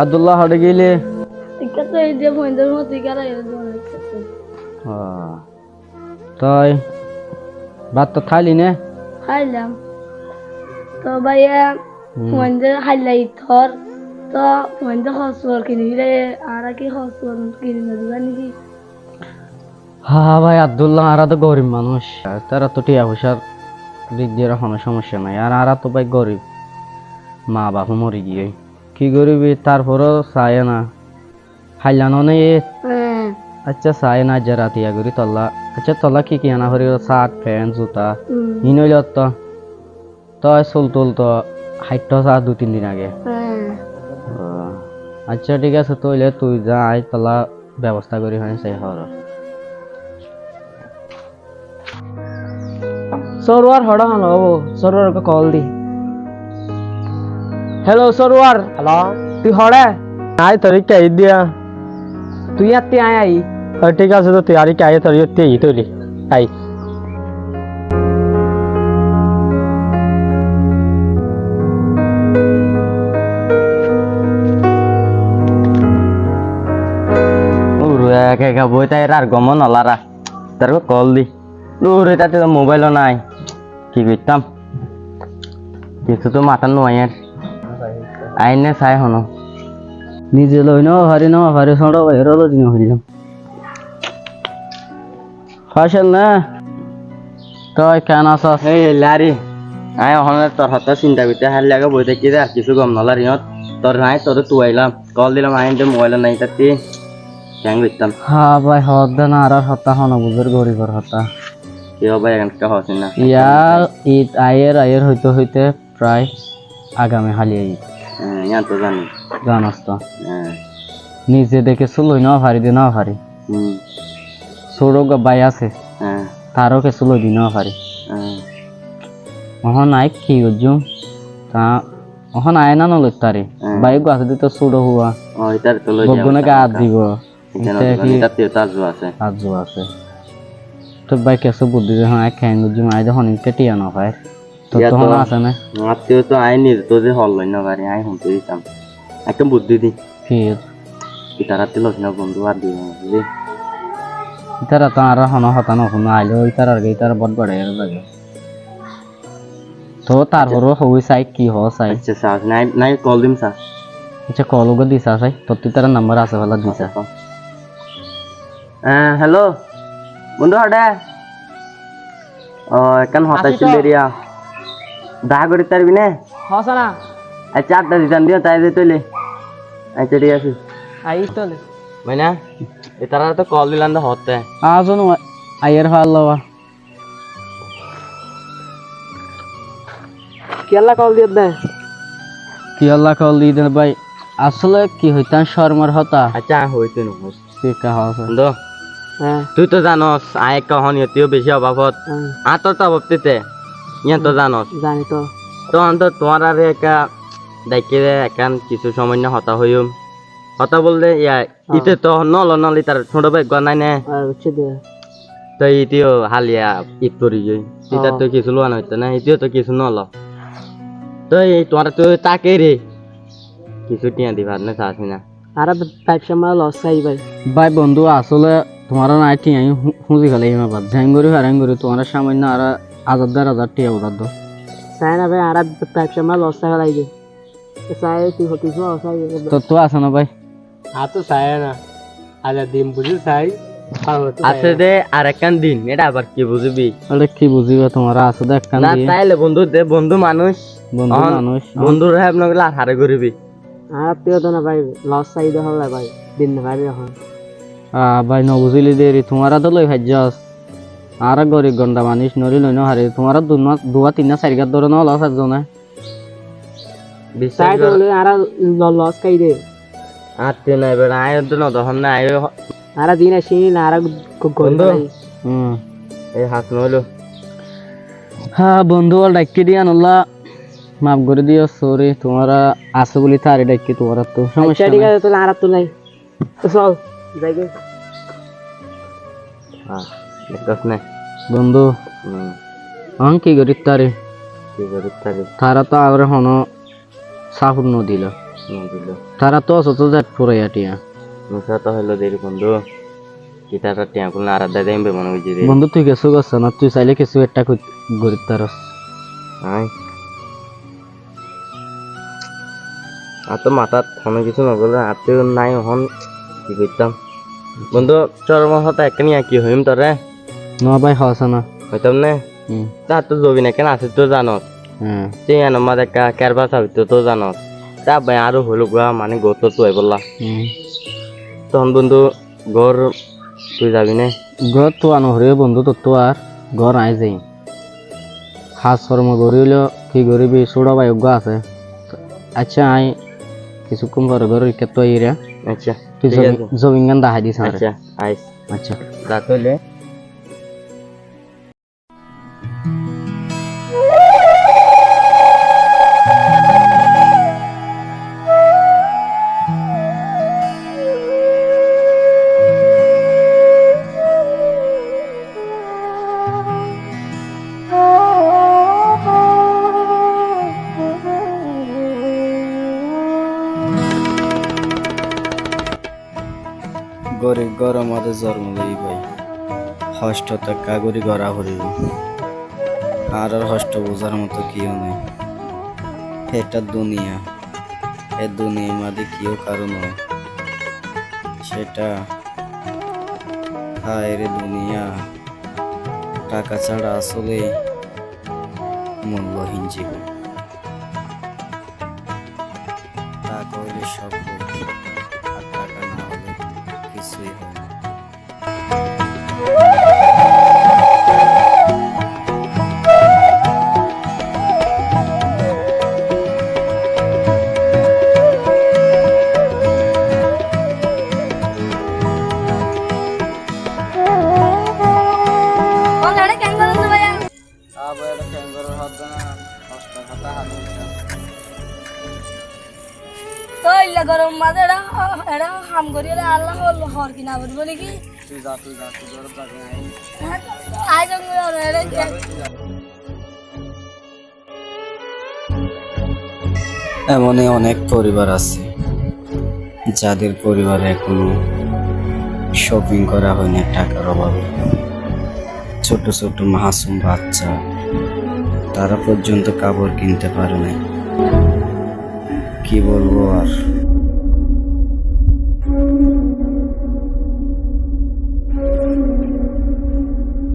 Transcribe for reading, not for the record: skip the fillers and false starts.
আব্দুল্লাহ হড়ে গেলে টিকা তো এই যে বন্ধুর মতো টিকা রাখে তাই ভাত তো খাইলি না খাইলাম তো ভাইয়া বন্ধু খাইলাই থর তো বন্ধু হসপর কিনে দিলে আর কি হসপর কিনে দিবা নাকি হ্যাঁ ভাই আব্দুল্লাহ আরা তো গরিব মানুষ তারা তো টিয়া পয়সার দিক দিয়ে কোনো সমস্যা নাই আর আরা তো ভাই গরিব মা বাবা মরে গিয়ে কি গরিবি তারপরও চায় না খাইলানো নেই আচ্ছা চায় না যে রাতিয়া করি তল্লা আচ্ছা তল্লা কি কি আনা করি শার্ট প্যান্ট জুতা ই নইল তো তই চুল তুল তো হাইট চা 2-3 দিন আগে আচ্ছা ঠিক আছে তইলে তুই যা আই তলা ব্যবস্থা করি হয় সেই হর সরওয়ার হড়া হলো সরওয়ার কে কল দি হ্যালো সরওয়ার হ্যালো তুই হড়া আই তরি কাই দিয়া তুই আত্তি আয় আই ঠিক আছে তো তৈরি কাই তরি তে ই তৈরি আই একা বই তাই আর গমন নলারা তার কল দি রে তাতে তো মোবাইলও নাই কি করতাম কিছু তো মাথা নয় আইনে চাই হনো নিজে লই ন ভারি সড়ো হেরো দিন হইলাম ফাসেল না তুই কেন আছস এই লারি আই ওখানে তোর হাতে চিন্তা করতে হার লাগে বই থাকি আর কিছু গম নলার ইহত তোর নাই তোর তুই আইলাম কল দিলাম আইন মোবাইল নাই তাতে কেন করতাম হ্যাঁ ভাই হদ্দা না আর হত্যা হনো বুঝের গরিবর হত্যা কি হবে এখানকার হচ্ছে না ইয়া ঈদ আয়ের হইতে প্রায় আগামী হালিয়ে ঈদ ইয়া তো জানাস তো নিজে দেখে চলই না ভারি দি না ভারি ছোট বাই আছে তারও কে চলই দি না ভারি ওহন আই কি উজুম তা ওহন আয় না নলই তারে বাইক গাছ দিতে ছোট হুয়া এটার তো লই যাও গগনে গাছ দিব আছে তো ভাই কেসে বুদ্ধি যখন আই খাই উজুম আই যখন কেটিয়া না ভাই তো তখন আছে না আত্মীয় তো আইনি তো যে হল লই না ভারি আই হুনতে দিতাম একটা বুদ্ধি দি ফির ইতারাতে লস না বন্ধু আর দি বুঝলি ইতারা তো আর হন হতা না হন আইলো ইতারার গে ইতারা বড় বড় এর লাগে তো তারপরও হই চাই কি হ চাই আচ্ছা সাজ নাই কল দিম সা আচ্ছা কল গো দিছা চাই তোর তার নাম্বার আছে বলা দিছা হ্যালো বন্ধু হডা ও কেন হতাছিল এরিয়া দেখা করি পারবি না হসা না আচ্ছা আড্ডা দিতাম দিও তাই যে তলে আচ্ছা ঠিক আছে আই তলে মাইনা এতারা তো কল দিলাম তো হতে আজন আইয়ের ভালো কেলা কল দিয়ে দে কি আল্লাহ কল দিয়ে দেন ভাই আসলে কি হইতাম শর্মার হতা আচ্ছা হইতে নস ঠিক আছে বন্ধু তুই তো জানস আয় কহন ইতিও বেশি অভাবত আতর তো অভাবতে ইয়া তো জানস জানি তো তো অন্ত তোমার আর একা দেখে একান কিছু সময় না হতা হইম হতা বললে ইয়া ইতে তো নলি তার ছোট ভাই গনাই না বুঝছি দে তো ইতিও হালিয়া ঈদ করি যাই এটা তো কিছু লোয়া হইতো না ইতিও তো কিছু নল তো এই তোমার তো তাকে রে কিছু টিয়া দিবার না চাচ্ছি না আর ব্যবসা মাল লস চাই ভাই ভাই বন্ধু আসলে তোমার নাই টিয়া হুঁজি খালে ইমা বাদ ঝাঙ্গরি হারাঙ্গরি তোমার সামান্য আর 1000 টিয়া উদার দো চাই না ভাই আর ব্যবসা মাল লস চাই লাগে চাই তুই কিছু চাই তো তো আছে না ভাই আর তো চাই না আজ দিন বুঝি চাই আছে দে আর একখান দিন এটা আবার কি বুঝবি আরে কি বুঝিবা তোমার আছে দে একখান দিন না তাইলে বন্ধু দে বন্ধু মানুষ বন্ধুর হেল্প না করলে আর হারে করবি আর তুই তো না ভাই লস চাই দে হলে ভাই দিন না ভাই এখন ভাই ন বুঝিলি দে তোমারা তো লই ভাজ্যাস আর গরিব গন্ডা মানুষ নরি লই না হারে তোমারা 2-3 4 ধরে না লস আর জনা চাই তো আর লস খাই দে আর তে নাই বেড়া আয় তো না তখন না আয় আর দিন আসি না আর বন্ধু এই হাত নইলো হ্যাঁ বন্ধু আর ডাকি দিয়া নল্লা মাফ করে দিও সরি তোমারা আছে বলি তারে ডাকি তোমারা তো সমস্যা ঠিক আছে তাহলে আর তো নাই তো চল যাই গে হ্যাঁ দেখছ না বন্ধু আং কি করি তারে তারা তো আর হনো সাফুর ন দিল তারা তো অসত যাট পড়ে আটিয়া মুসা তো হলো দেরি বন্ধু কি তারা টিয়া কোন আর দাদা এমবে মনে হইছে রে বন্ধু তুই কিছু করছ না তুই চাইলে কিছু একটা গরিব তারস আই আর তো মাথাত কোনো কিছু নগলে আর তো নাই হন কি করতাম বন্ধু চরম হতা একখানি কি হইম তোরে ন ভাই হওয়া না হইতাম না তা তো জবি না কেন আছে তো জানস হ্যাঁ তুই আমার একটা কেরবা চাবি তো জানস তা ভাই আরো হলো গা মানে গত তো বললা তখন বন্ধু ঘর তুই যাবি না ঘর তো আনো হরে বন্ধু তো আর ঘর আই যাই হাজ শর্ম গরিল কি গরিবি ছোড়া ভাই অজ্ঞ আছে আচ্ছা আই কিছুক্ষণ পরে ঘর কে তো ইরা আচ্ছা তুই ঠিক আছে। জমিন গান দাহাই দিস আচ্ছা আইস আচ্ছা রাত হইলে গরিব ঘর আমাদের জন্ম লই ভাই হষ্ট টাকা গরি গড়া হরিব আর হষ্ট বোঝার মতো কেউ নাই এটা দুনিয়া এ দুনিয়ার মাঝে কেউ কারো নয় সেটা হায় রে দুনিয়া টাকা ছাড়া আসলে মূল্যহীন জীবন টাকা হইলে সব হয়, আর টাকা না হলে কিছুই হয় না। তো ইল্লা গরম মাঝে এটা এটা হাম করি আল্লাহ হর কিনা বলবো নাকি আই এমনই অনেক পরিবার আছে যাদের পরিবারে এখনো শপিং করা হয়নি টাকার অভাবে ছোট ছোট মাসুম বাচ্চা তারা পর্যন্ত কাপড় কিনতে পারে না কি বলবো আর